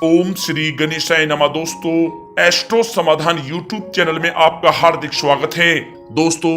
ओम श्री गणेशाय नमः। दोस्तों, एस्ट्रो समाधान यूट्यूब चैनल में आपका हार्दिक स्वागत है। दोस्तों,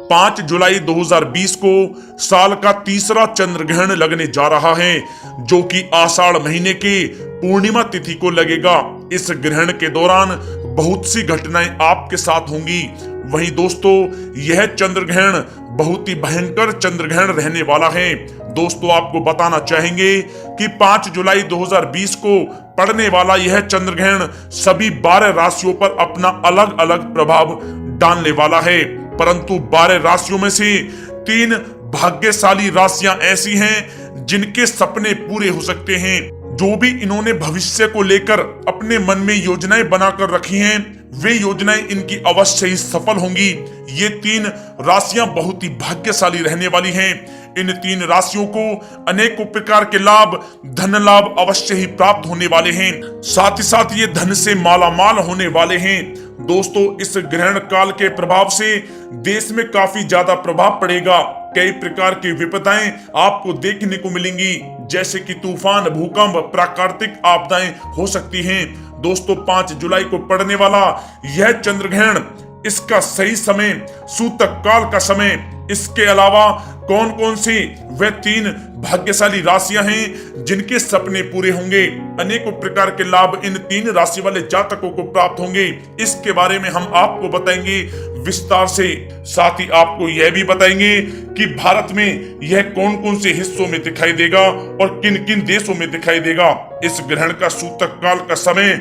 5 जुलाई 2020 को साल का तीसरा चंद्र ग्रहण लगने जा रहा है, जो कि आषाढ़ महीने की पूर्णिमा तिथि को लगेगा। इस ग्रहण के दौरान बहुत सी घटनाएं आपके साथ होंगी। वहीं दोस्तों, यह चंद्र ग्रहण बहुत ही भयंकर चंद्र ग्रहण रहने वाला है। दोस्तों, आपको बताना चाहेंगे कि 5 जुलाई 2020 को पड़ने वाला यह चंद्र ग्रहण सभी 12 राशियों पर अपना अलग अलग प्रभाव डालने वाला है। परंतु 12 राशियों में से 3 भाग्यशाली राशियां ऐसी हैं जिनके सपने पूरे हो सकते हैं। जो भी इन्होंने भविष्य को लेकर अपने मन में योजनाएं बनाकर रखी हैं, वे योजनाएं इनकी अवश्य ही सफल होंगी। ये 3 राशियां बहुत ही भाग्यशाली रहने वाली हैं। इन 3 राशियों को अनेकों प्रकार के लाभ, धन लाभ अवश्य ही प्राप्त होने वाले हैं। साथ ही साथ ये धन से मालामाल होने वाले हैं। दोस्तों, इस ग्रहण काल के प्रभाव से देश में काफी ज्यादा प्रभाव पड़ेगा। कई प्रकार की विपदाएं आपको देखने को मिलेंगी, जैसे कि तूफान, भूकंप, प्राकृतिक आपदाएं हो सकती हैं। दोस्तों, 5 जुलाई को पड़ने वाला यह चंद्र ग्रहण, इसका सही समय सूतक काल का समय, इसके अलावा कौन कौन सी वे 3 भाग्यशाली राशियां हैं जिनके सपने पूरे होंगे, अनेकों प्रकार के लाभ इन 3 राशि वाले जातकों को प्राप्त होंगे, इसके बारे में हम आपको बताएंगे विस्तार से। साथ ही आपको यह भी बताएंगे कि भारत में यह कौन कौन से हिस्सों में दिखाई देगा और किन किन देशों में दिखाई देगा। इस ग्रहण का सूतक काल का समय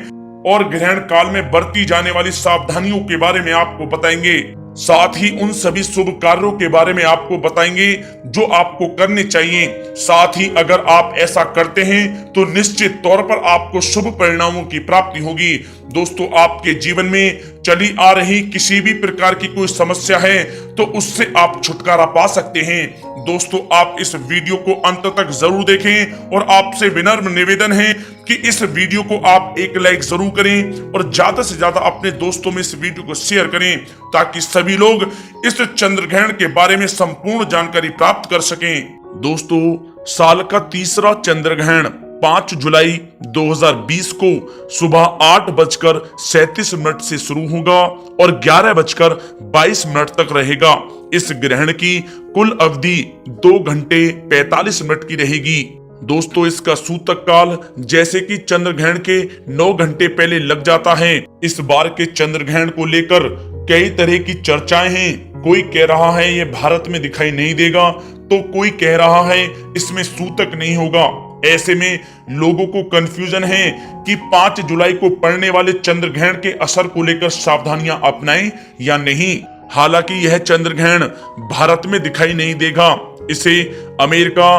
और ग्रहण काल में बरती जाने वाली सावधानियों के बारे में आपको बताएंगे। साथ ही उन सभी शुभ कार्यों के बारे में आपको बताएंगे जो आपको करने चाहिए। साथ ही अगर आप ऐसा करते हैं तो निश्चित तौर पर आपको शुभ परिणामों की प्राप्ति होगी। दोस्तों, आपके जीवन में चली आ रही किसी भी प्रकार की कोई समस्या है तो उससे आप छुटकारा पा सकते हैं। दोस्तों, आप इस वीडियो को अंत तक जरूर देखें और आपसे विनम्र निवेदन है कि इस वीडियो को आप एक लाइक जरूर करें और ज्यादा से ज्यादा अपने दोस्तों में इस वीडियो को शेयर करें, ताकि सभी लोग इस चंद्र ग्रहण के बारे में संपूर्ण जानकारी प्राप्त कर सकें। दोस्तों, साल का तीसरा चंद्र ग्रहण 5 जुलाई 2020 को सुबह 8:37 से शुरू होगा और 11:22 तक रहेगा। इस ग्रहण की कुल अवधि 2 घंटे 45 मिनट की रहेगी। दोस्तों, इसका सूतक काल जैसे कि चंद्र ग्रहण के 9 घंटे पहले लग जाता है। इस बार के चंद्र ग्रहण को लेकर कई तरह की चर्चाएं हैं। कोई कह रहा है ये भारत में दिखाई नहीं देगा, तो कोई कह रहा है इसमें सूतक नहीं होगा। ऐसे में लोगों को कंफ्यूजन है कि 5 जुलाई को पड़ने वाले चंद्र ग्रहण के असर को लेकर सावधानियां अपनाएं या नहीं। हालांकि यह चंद्र ग्रहण भारत में दिखाई नहीं देगा। इसे अमेरिका,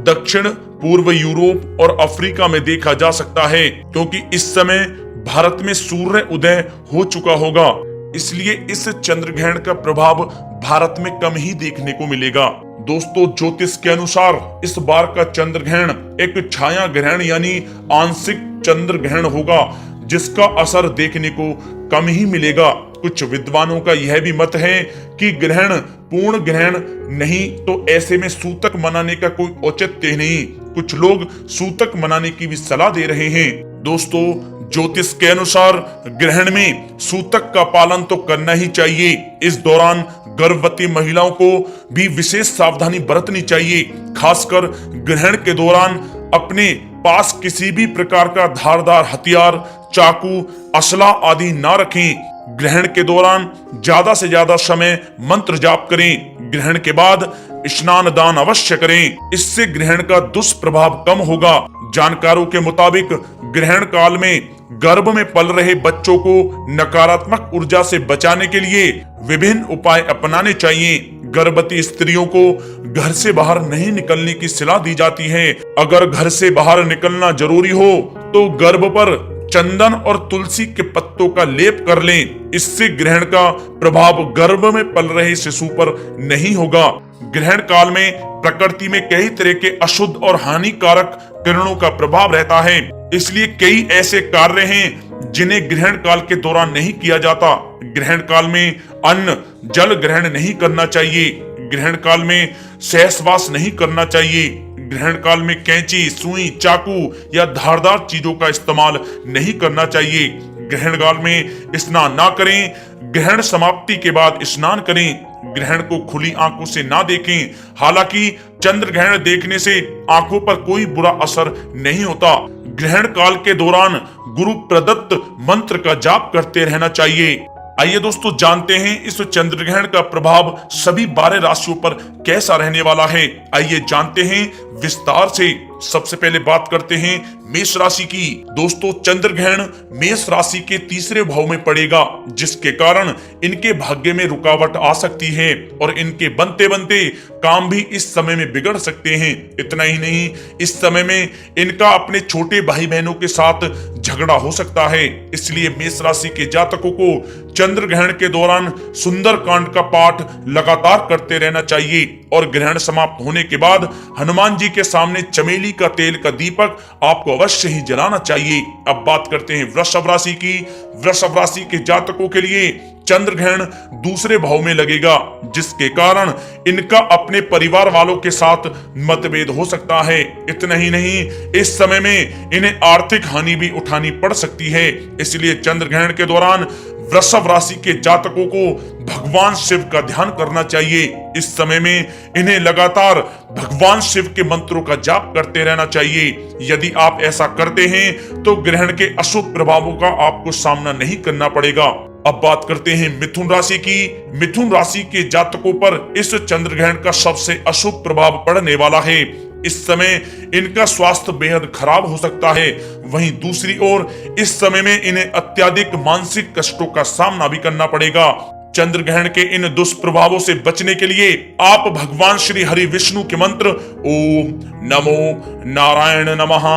दक्षिण पूर्व यूरोप और अफ्रीका में देखा जा सकता है, क्योंकि इस समय भारत में सूर्य उदय हो चुका होगा। इसलिए इस चंद्र ग्रहण का प्रभाव भारत में कम ही देखने को मिलेगा। दोस्तों, ज्योतिष के अनुसार इस बार का चंद्र ग्रहण एक छाया ग्रहण यानी आंशिक चंद्र ग्रहण होगा, जिसका असर देखने को कम ही मिलेगा। कुछ विद्वानों का यह भी मत है कि ग्रहण पूर्ण ग्रहण नहीं, तो ऐसे में सूतक मनाने का कोई औचित्य नहीं। कुछ लोग सूतक मनाने की भी सलाह दे रहे हैं। दोस्तों, ज्योतिष के अनुसार ग्रहण में सूतक का पालन तो करना ही चाहिए। इस दौरान गर्भवती महिलाओं को भी विशेष सावधानी बरतनी चाहिए। खासकर ग्रहण के दौरान अपने पास किसी भी प्रकार का धारदार हथियार, चाकू, असला आदि ना रखें। ग्रहण के दौरान ज्यादा से ज्यादा समय मंत्र जाप करें। ग्रहण के बाद स्नान दान अवश्य करें, इससे ग्रहण का दुष्प्रभाव कम होगा। जानकारों के मुताबिक ग्रहण काल में गर्भ में पल रहे बच्चों को नकारात्मक ऊर्जा से बचाने के लिए विभिन्न उपाय अपनाने चाहिए। गर्भवती स्त्रियों को घर से बाहर नहीं निकलने की सलाह दी जाती है। अगर घर से बाहर निकलना जरूरी हो तो गर्भ पर चंदन और तुलसी के पत्तों का लेप कर लें। इससे ग्रहण का प्रभाव गर्भ में पल रहे शिशु पर नहीं होगा। ग्रहण काल में प्रकृति में कई तरह के अशुद्ध और हानिकारक किरणों का प्रभाव रहता है, इसलिए कई ऐसे कार्य हैं जिन्हें ग्रहण काल के दौरान नहीं किया जाता। ग्रहण काल में अन्न जल ग्रहण नहीं करना चाहिए। ग्रहण काल में सहवास नहीं करना चाहिए। ग्रहण काल में कैंची, सुई, चाकू या धारदार चीजों का इस्तेमाल नहीं करना चाहिए। ग्रहण काल में स्नान ना करें। ग्रहण समाप्ति के बाद स्नान करें। ग्रहण को खुली आंखों से ना देखें। हालांकि चंद्र ग्रहण देखने से आंखों पर कोई बुरा असर नहीं होता। ग्रहण काल के दौरान गुरु प्रदत्त मंत्र का जाप करते रहना चाहिए। आइए दोस्तों जानते हैं इस चंद्र ग्रहण का प्रभाव सभी 12 राशियों पर कैसा रहने वाला है। आइए जानते हैं विस्तार से। सबसे पहले बात करते हैं मेष राशि की। दोस्तों चंद्र ग्रहण मेष राशि के तीसरे भाव में पड़ेगा, जिसके कारण इनके भाग्य में रुकावट आ सकती है और इनके बनते बनते काम भी इस समय में बिगड़ सकते हैं। इतना ही नहीं, इस समय में इनका अपने छोटे भाई बहनों के साथ झगड़ा हो सकता है। इसलिए मेष राशि के जातकों को चंद्र ग्रहण के दौरान सुंदर कांड का पाठ लगातार करते रहना चाहिए और ग्रहण समाप्त होने के बाद हनुमान जी के सामने चमेली का तेल का दीपक आपको अवश्य ही जलाना चाहिए। अब बात करते हैं वृषभ राशि की। वृषभ राशि के जातकों के लिए चंद्र ग्रहण दूसरे भाव में लगेगा, जिसके कारण इनका अपने परिवार वालों के साथ मतभेद हो सकता है। इतना ही नहीं, इस समय में इन्हें आर्थिक हानि भी उठानी पड़ सकती है। इसलिए चंद्र ग्रहण के दौरान वृषभ राशि के जातकों को भगवान शिव का ध्यान करना चाहिए। इस समय में इन्हें लगातार भगवान शिव के मंत्रों का जाप करते रहना चाहिए। यदि आप ऐसा करते हैं तो ग्रहण के अशुभ प्रभावों का आपको सामना नहीं करना पड़ेगा। अब बात करते हैं मिथुन राशि की। मिथुन राशि के जातकों पर इस चंद्र ग्रहण का सबसे अशुभ प्रभाव पड़ने वाला है। इस समय इनका स्वास्थ्य बेहद खराब हो सकता है। वहीं दूसरी ओर इस समय में इन्हें अत्यधिक मानसिक कष्टों का सामना भी करना पड़ेगा। चंद्र ग्रहण के इन दुष्प्रभावों से बचने के लिए आप भगवान श्री हरि विष्णु के मंत्र ओम नमो नारायण नमः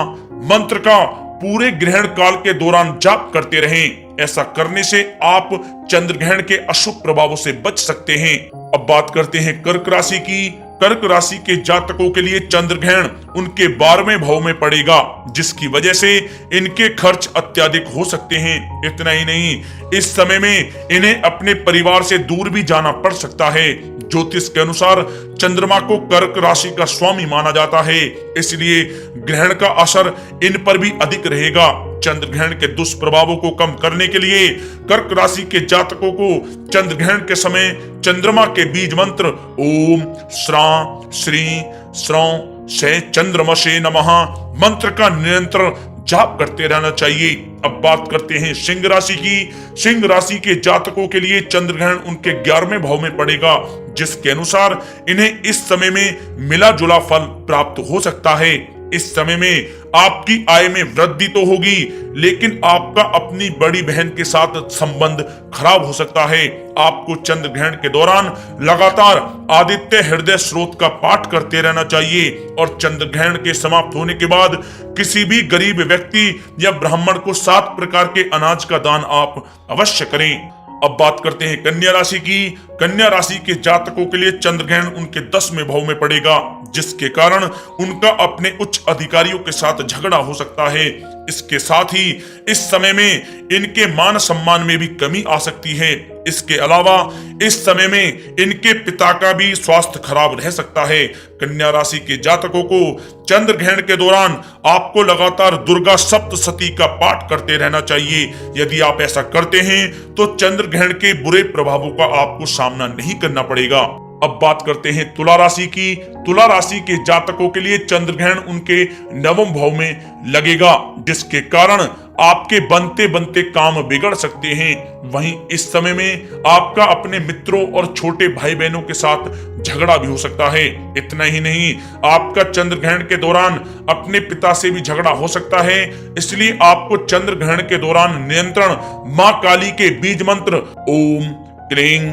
मंत्र का पूरे ग्रहण काल के दौरान जाप करते रहें। ऐसा करने से आप चंद्र ग्रहण के अशुभ प्रभावों से बच सकते हैं। अब बात करते हैं कर्क राशि की। कर्क राशि के जातकों के लिए चंद्र ग्रहण उनके 12वें भाव में पड़ेगा, जिसकी वजह से इनके खर्च अत्यधिक हो सकते हैं। इतना ही नहीं, इस समय में इन्हें अपने परिवार से दूर भी जाना पड़ सकता है। ज्योतिष के अनुसार चंद्रमा को कर्क राशि का स्वामी माना जाता है, इसलिए ग्रहण का असर इन पर भी अधिक रहेगा। चंद्र ग्रहण के दुष्प्रभावों को कम करने के लिए कर्क राशि के जातकों को चंद्र ग्रहण के समय चंद्रमा के बीज मंत्र ओम श्रा श्री श्रौ से चंद्रमसे नमः मंत्र का निरंतर जाप करते रहना चाहिए। अब बात करते हैं सिंह राशि की। सिंह राशि के जातकों के लिए चंद्र ग्रहण उनके 11वें भाव में पड़ेगा, जिसके अनुसार इन्हें इस समय में मिला जुला फल प्राप्त हो सकता है। इस समय में आपकी आय में वृद्धि तो होगी, लेकिन आपका अपनी बड़ी बहन के साथ संबंध खराब हो सकता है। आपको चंद्र ग्रहण के दौरान लगातार आदित्य हृदय स्रोत का पाठ करते रहना चाहिए और चंद्र ग्रहण के समाप्त होने के बाद किसी भी गरीब व्यक्ति या ब्राह्मण को 7 प्रकार के अनाज का दान आप अवश्य करें। अब बात करते हैं कन्या राशि की। कन्या राशि के जातकों के लिए चंद्र ग्रहण उनके 10वें भाव में पड़ेगा, जिसके कारण उनका अपने उच्च अधिकारियों के साथ झगड़ा हो सकता है। इसके साथ ही इस समय में इनके मान सम्मान में भी कमी आ सकती है। इसके अलावा इस समय में इनके पिता का भी स्वास्थ्य खराब रह सकता है। कन्या राशि के जातकों को चंद्र ग्रहण के दौरान आपको लगातार दुर्गा सप्तशती का पाठ करते रहना चाहिए। यदि आप ऐसा करते हैं तो चंद्र ग्रहण के बुरे प्रभावों का आपको सामना नहीं करना पड़ेगा। अब बात करते हैं तुला राशि की। तुला राशि के जातकों के लिए चंद्र ग्रहण उनके 9वें भाव में लगेगा, जिसके कारण आपके बनते बनते काम बिगड़ सकते हैं। वहीं इस समय में आपका अपने मित्रों और छोटे भाई बहनों के साथ झगड़ा भी हो सकता है। इतना ही नहीं, आपका चंद्र ग्रहण के दौरान अपने पिता से भी झगड़ा हो सकता है। इसलिए आपको चंद्र ग्रहण के दौरान नियंत्रण मां काली के बीज मंत्र ओम क्लीं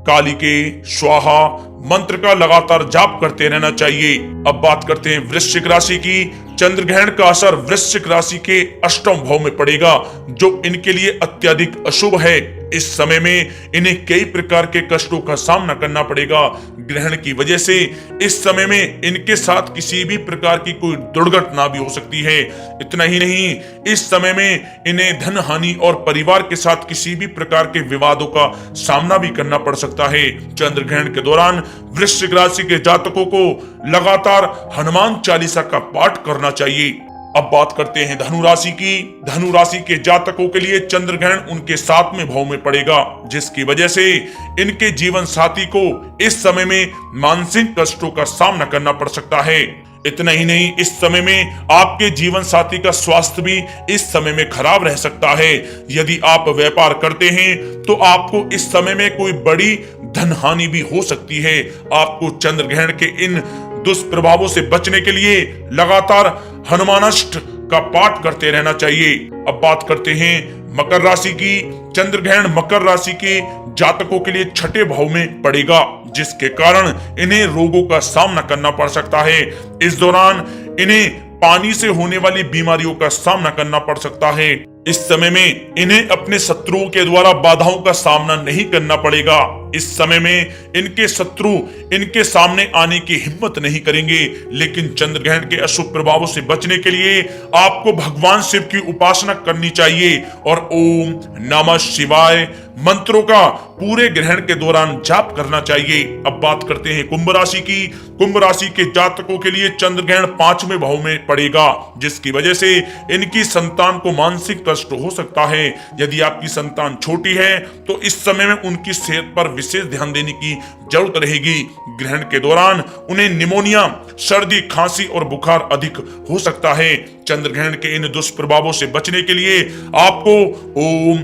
कालिके स्वाहा मंत्र का लगातार जाप करते रहना चाहिए। अब बात करते हैं वृश्चिक राशि की। चंद्र ग्रहण का असर वृश्चिक राशि के 8वें भाव में पड़ेगा, जो इनके लिए अत्यधिक अशुभ है। इस समय में इन्हें कई प्रकार के कष्टों का सामना करना पड़ेगा। ग्रहण की वजह से इस समय में इनके साथ किसी भी प्रकार की कोई दुर्घटना भी हो सकती है। इतना ही नहीं, इस समय में इन्हें धन हानि और परिवार के साथ किसी भी प्रकार के विवादों का सामना भी करना पड़ सकता है। चंद्र ग्रहण के दौरान वृश्चिक राशि के जातकों को लगातार हनुमान चालीसा का पाठ करना चाहिए। अब बात करते हैं धनु राशि की। धनु राशि के जातकों के लिए चंद्र ग्रहण उनके 7वें भाव में पड़ेगा, जिसकी वजह से इनके जीवन साथी को इस समय में मानसिक कष्टों का सामना करना पड़ सकता है। इतना ही नहीं, इस समय में आपके जीवन साथी का स्वास्थ्य भी इस समय में खराब रह सकता है। यदि आप व्यापार करते हैं तो आपको इस समय में कोई बड़ी धन हानि भी हो सकती है। आपको चंद्र ग्रहण के इन दुष्प्रभावों से बचने के लिए लगातार हनुमानाष्ट का पाठ करते रहना चाहिए। अब बात करते हैं मकर राशि की। चंद्र ग्रहण मकर राशि के जातकों के लिए 6ठे भाव में पड़ेगा, जिसके कारण इन्हें रोगों का सामना करना पड़ सकता है। इस दौरान इन्हें पानी से होने वाली बीमारियों का सामना करना पड़ सकता है। इस समय में इन्हें अपने शत्रुओं के द्वारा बाधाओं का सामना नहीं करना पड़ेगा। इस समय में इनके शत्रु इनके सामने आने की हिम्मत नहीं करेंगे। लेकिन चंद्र ग्रहण के अशुभ प्रभावों से बचने के लिए आपको भगवान शिव की उपासना करनी चाहिए और ओम नमः शिवाय मंत्रों का पूरे ग्रहण के दौरान जाप करना चाहिए। अब बात करते हैं कुंभ राशि की। कुंभ राशि के जातकों के लिए चंद्र ग्रहण 5वें भाव में पड़ेगा, जिसकी वजह से इनकी संतान को मानसिक कष्ट हो सकता है। यदि आपकी संतान छोटी है तो इस समय में उनकी सेहत पर विशेष ध्यान देने की जरूरत रहेगी। ग्रहण के दौरान उन्हें निमोनिया, सर्दी, खांसी और बुखार अधिक हो सकता है। चंद्र ग्रहण के इन दुष्प्रभावों से बचने के लिए आपको ओम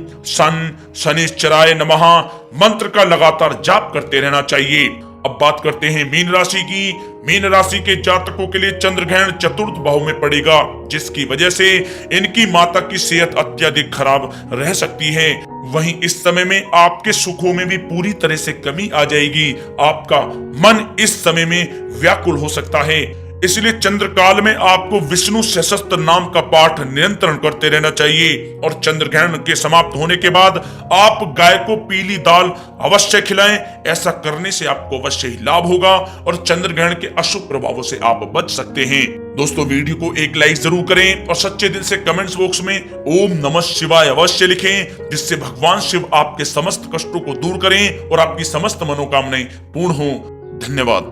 शनिश्चराय नमः मंत्र का लगातार जाप करते रहना चाहिए। अब बात करते हैं मीन राशि की। मीन राशि के जातकों के लिए चंद्र ग्रहण 4th भाव में पड़ेगा, जिसकी वजह से इनकी माता की सेहत अत्यधिक खराब रह सकती है। वहीं इस समय में आपके सुखों में भी पूरी तरह से कमी आ जाएगी। आपका मन इस समय में व्याकुल हो सकता है। इसलिए चंद्र काल में आपको विष्णु सहस्त्र नाम का पाठ निरंतर करते रहना चाहिए। और चंद्र ग्रहण के समाप्त होने के बाद आप गाय को पीली दाल अवश्य खिलाएं। ऐसा करने से आपको अवश्य ही लाभ होगा और चंद्र ग्रहण के अशुभ प्रभावों से आप बच सकते हैं। दोस्तों, वीडियो को एक लाइक जरूर करें और सच्चे दिल से कमेंट्स बॉक्स में ओम नमः शिवाय अवश्य लिखें, जिससे भगवान शिव आपके समस्त कष्टों को दूर करें और आपकी समस्त मनोकामनाएं पूर्ण हो। धन्यवाद।